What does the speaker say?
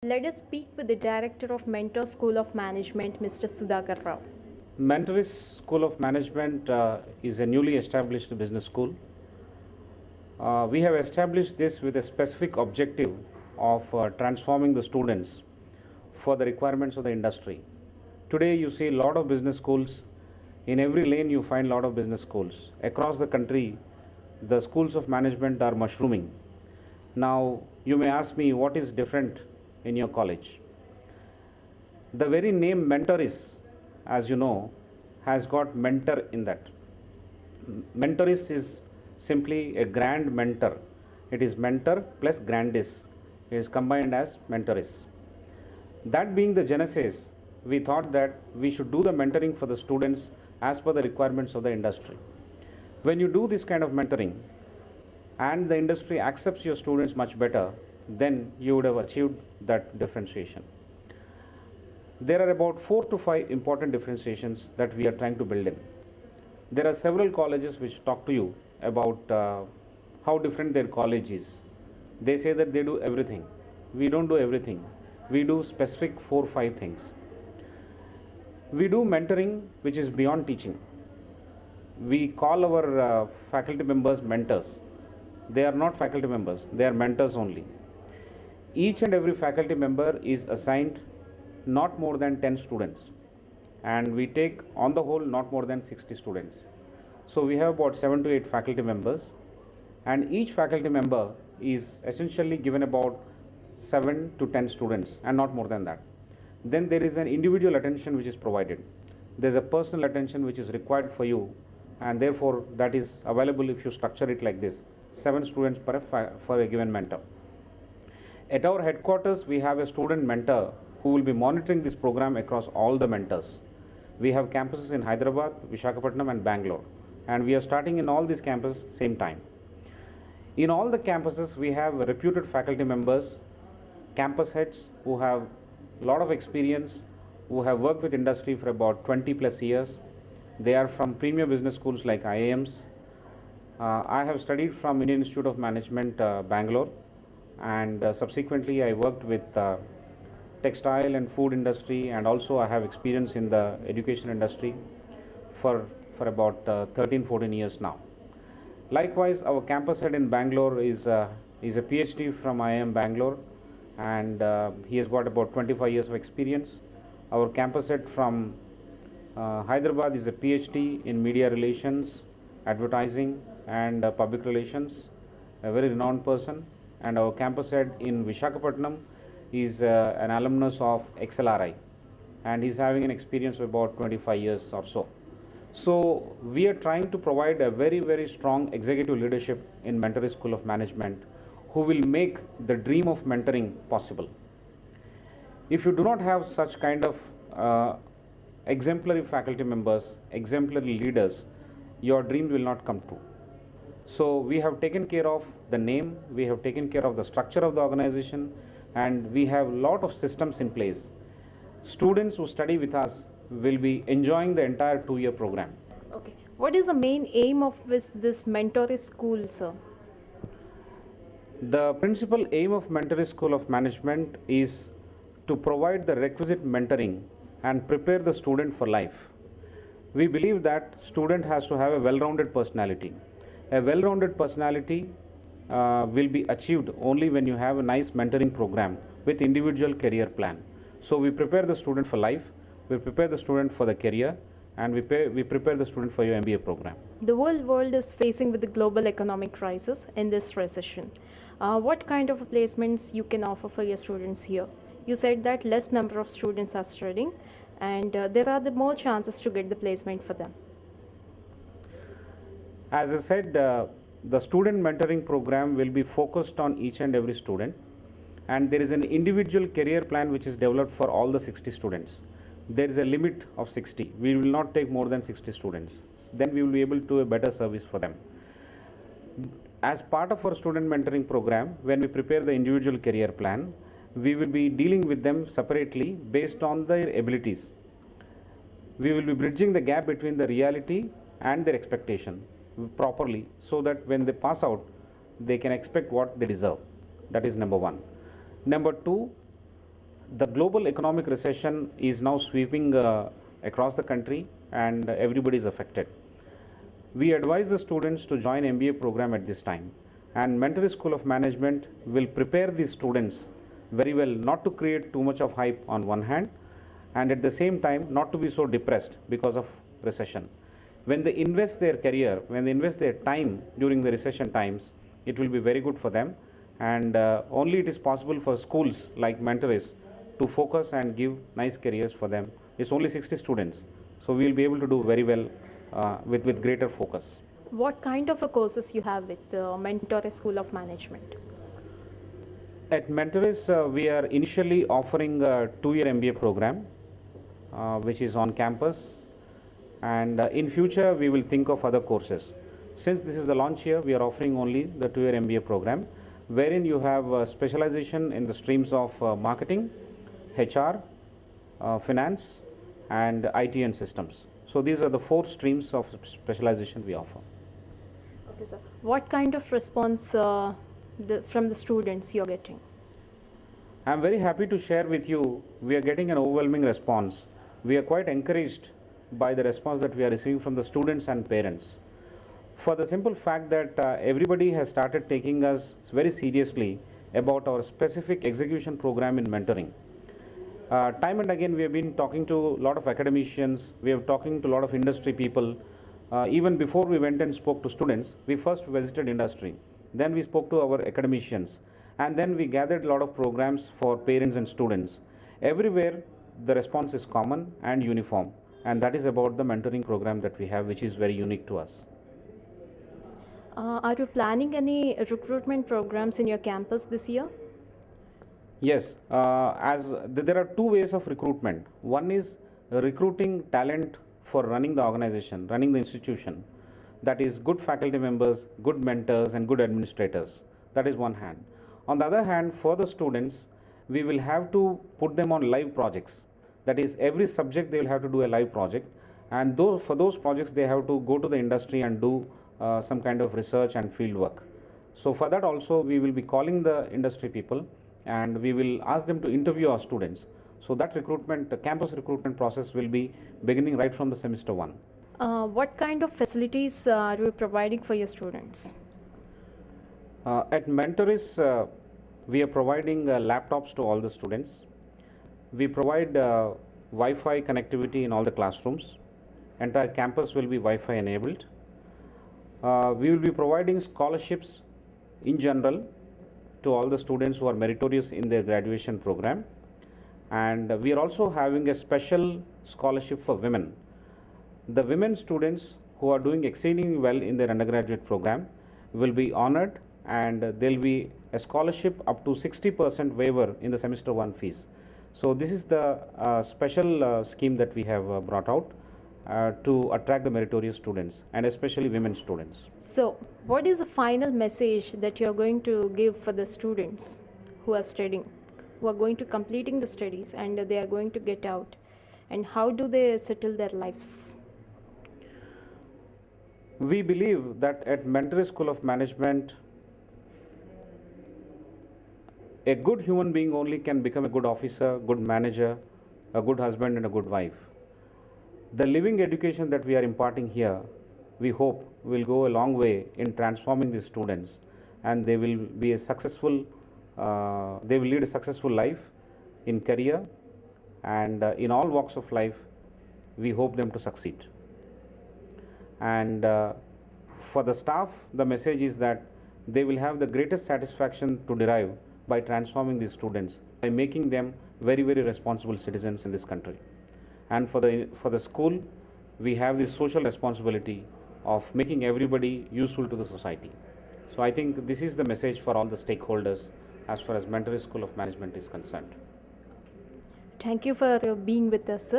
Let us speak with the Director of Mentor School of Management, Mr. Sudhakar Rao. Mentoris School of Management is a newly established business school. We have established this with a specific objective of transforming the students for the requirements of the industry. Today you see a lot of business schools. In every lane you find a lot of business schools. Across the country, the schools of management are mushrooming. Now you may ask me, what is different in your college? The very name Mentoris, as you know, has got mentor in that. Mentoris is simply a grand mentor. It is mentor plus grandis. It is combined as Mentoris. That being the genesis, we thought that we should do the mentoring for the students as per the requirements of the industry. When you do this kind of mentoring and the industry accepts your students much better, then you would have achieved that differentiation. There are about 4 to 5 important differentiations that we are trying to build in. There are several colleges which talk to you about how different their college is. They say that they do everything. We don't do everything. We do specific 4 or 5 things. We do mentoring which is beyond teaching. We call our faculty members mentors. They are not faculty members, they are mentors only. Each and every faculty member is assigned not more than 10 students, and we take on the whole not more than 60 students. So we have about 7 to 8 faculty members, and each faculty member is essentially given about 7 to 10 students and not more than that. Then there is an individual attention which is provided. There is a personal attention which is required for you, and therefore that is available if you structure it like this: 7 students for a given mentor. At our headquarters, we have a student mentor who will be monitoring this program across all the mentors. We have campuses in Hyderabad, Visakhapatnam and Bangalore, and we are starting in all these campuses same time. In all the campuses, we have reputed faculty members, campus heads who have a lot of experience, who have worked with industry for about 20 plus years. They are from premier business schools like IIMs. I have studied from Indian Institute of Management, Bangalore, and subsequently I worked with textile and food industry, and also I have experience in the education industry for about 13-14 years now. Likewise, our campus head in Bangalore is a PhD from IIM Bangalore, and he has got about 25 years of experience. Our campus head from Hyderabad is a PhD in media relations, advertising and public relations, a very renowned person. And our campus head in Visakhapatnam is an alumnus of XLRI, and he's having an experience of about 25 years or so. So we are trying to provide a very, very strong executive leadership in Mentoris School of Management who will make the dream of mentoring possible. If you do not have such kind of exemplary faculty members, exemplary leaders, your dreams will not come true. So we have taken care of the name, we have taken care of the structure of the organization, and we have a lot of systems in place. Students who study with us will be enjoying the entire 2-year program. Okay. What is the main aim of this Mentoris school, sir? The principal aim of Mentoris School of Management is to provide the requisite mentoring and prepare the student for life. We believe that student has to have a well-rounded personality. A well-rounded personality will be achieved only when you have a nice mentoring program with individual career plan. So we prepare the student for life, we prepare the student for the career, and we prepare the student for your MBA program. The whole world is facing with the global economic crisis in this recession. What kind of placements you can offer for your students here? You said that less number of students are studying, and there are more chances to get the placement for them. As I said, the student mentoring program will be focused on each and every student, and there is an individual career plan which is developed for all the 60 students. There is a limit of 60. We will not take more than 60 students. Then we will be able to do a better service for them. As part of our student mentoring program, when we prepare the individual career plan, we will be dealing with them separately based on their abilities. We will be bridging the gap between the reality and their expectation properly, so that when they pass out, they can expect what they deserve. That is number one. Number two, The global economic recession is now sweeping across the country, and everybody is affected. We advise the students to join MBA program at this time, and Mentory School of Management will prepare these students very well, not to create too much of hype on one hand, and at the same time not to be so depressed because of recession. When they invest their career, when they invest their time during the recession times, it will be very good for them, and only it is possible for schools like Mentoris to focus and give nice careers for them. It's only 60 students, so we will be able to do very well with greater focus. What kind of a courses you have with the Mentor School of Management? At Mentoris, we are initially offering a 2-year MBA program, which is on campus, and in future we will think of other courses. Since this is the launch year, we are offering only the 2-year MBA program, wherein you have specialization in the streams of marketing, HR, finance, and IT and systems. So these are the 4 streams of specialization we offer. Okay, sir. What kind of response from the students you're getting? I'm very happy to share with you, we are getting an overwhelming response. We are quite encouraged by the response that we are receiving from the students and parents, for the simple fact that everybody has started taking us very seriously about our specific execution program in mentoring. Time and again we have been talking to a lot of academicians, we have talking to a lot of industry people. Even before we went and spoke to students, we first visited industry, then we spoke to our academicians, and then we gathered a lot of programs for parents and students. Everywhere the response is common and uniform, and that is about the mentoring program that we have, which is very unique to us. Are you planning any recruitment programs in your campus this year? Yes, there are 2 ways of recruitment. One is recruiting talent for running the organization, running the institution. That is good faculty members, good mentors, and good administrators. That is one hand. On the other hand, for the students, we will have to put them on live projects. That is, every subject they will have to do a live project, and for those projects they have to go to the industry and do some kind of research and field work. So for that also we will be calling the industry people, and we will ask them to interview our students. So that recruitment, the campus recruitment process will be beginning right from the semester 1. What kind of facilities are you providing for your students? At Mentoris, we are providing laptops to all the students. We provide Wi-Fi connectivity in all the classrooms. Entire campus will be Wi-Fi enabled. We will be providing scholarships in general to all the students who are meritorious in their graduation program. And we are also having a special scholarship for women. The women students who are doing exceedingly well in their undergraduate program will be honored, and there will be a scholarship up to 60% waiver in the semester 1 fees. So this is the special scheme that we have brought out to attract the meritorious students, and especially women students. So what is the final message that you're going to give for the students who are studying, who are going to completing the studies and they are going to get out, and how do they settle their lives? We believe that at Mentory School of Management, a good human being only can become a good officer, good manager, a good husband, and a good wife. The living education that we are imparting here, we hope will go a long way in transforming these students, and they will be a successful, they will lead a successful life in career, and in all walks of life, we hope them to succeed. And for the staff, the message is that they will have the greatest satisfaction to derive by transforming these students, by making them very, very responsible citizens in this country. And for the school, we have this social responsibility of making everybody useful to the society. So I think this is the message for all the stakeholders as far as Mentory School of Management is concerned. Thank you for being with us, sir.